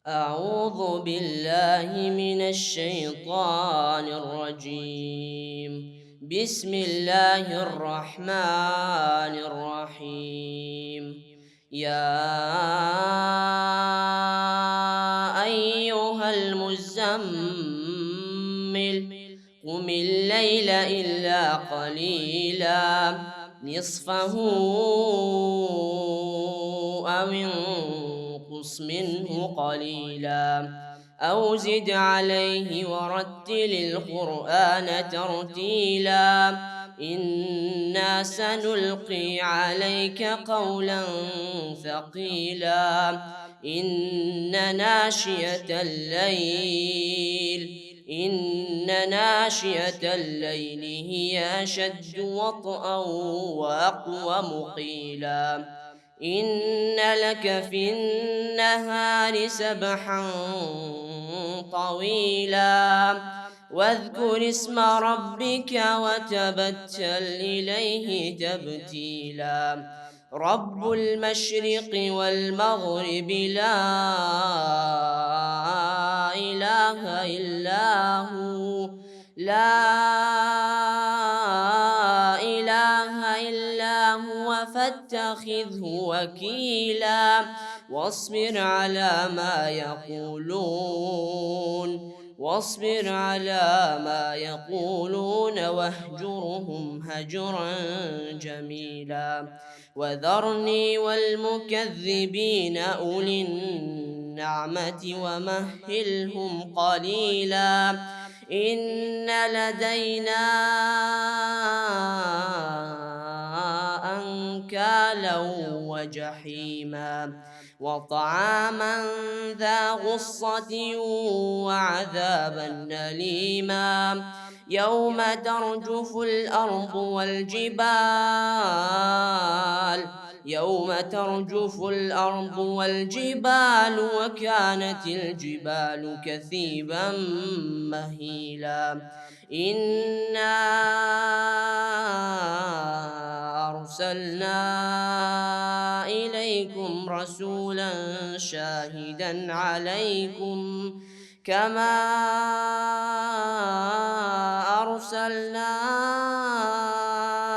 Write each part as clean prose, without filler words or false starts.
أعوذ بالله من الشيطان الرجيم. بسم الله الرحمن الرحيم. يا أيها المزمل قم الليل إلا قليلا نصفه أو انقص منه قليلا أو زد عليه ورتل القرآن ترتيلا إنا سنلقي عليك قولا ثقيلا إن ناشئة الليل هي أشد وطئا وأقوم قيلا إن لك في النهار سبحا طويلا واذكر اسم ربك وتبتل إليه تبتيلا رب المشرق والمغرب لا إله إلا هو فاتخذه وكيلا واصبر على ما يقولون واهجرهم هجرا جميلا وذرني والمكذبين أولي النعمة ومهلهم قليلا إن لدينا أنكالا وجحيما وطعاما ذا غصة وعذابا أليما يوم ترجف الأرض والجبال وكانت الجبال كثيبا مهيلا إنا أرسلنا إليكم رسولا شاهدا عليكم كما أرسلنا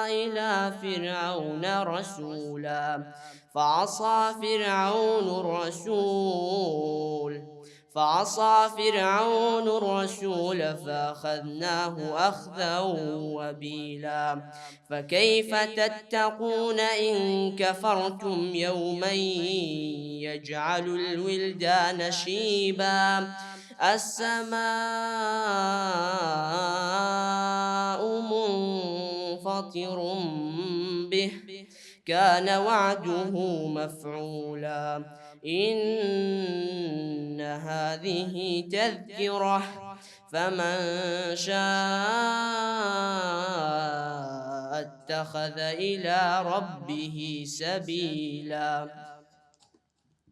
إلى فرعون رسولا فعصى فرعون الرسول فأخذناه أخذا وبيلا فكيف تتقون إن كفرتم يوما يجعل الولدان شيبا السماء منفطر به كان وعده مفعولا إن هذه تذكرة فمن شاء اتخذ إلى ربه سبيلا.